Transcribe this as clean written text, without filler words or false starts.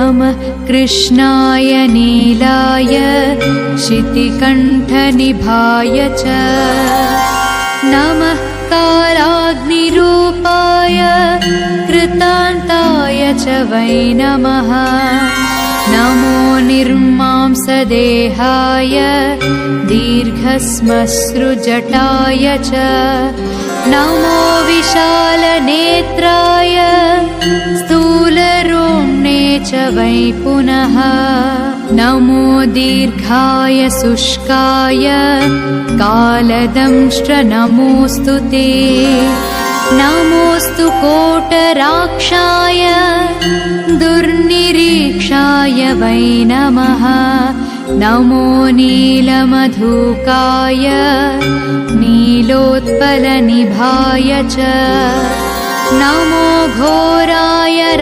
नमः कृष्णाय नीलाय शितिकण्ठनिभाय च नमः कालाग्निरूपाय कृतान्ताय च वै नमः नमो निर्मांसदेहाय दीर्घश्मश्रुजटाय च नमो विशालनेत्राय स्थूलरोम्णे च वै पुनः नमो दीर्घाय शुष्काय कालदंष्ट्र नमोऽस्तु ते नमोऽस्तु कोटराक्षाय दुर्निरीक्षाय वै नमः नमो नीलमधुकाय नीलोत्पलनिभाय च नमो घोराय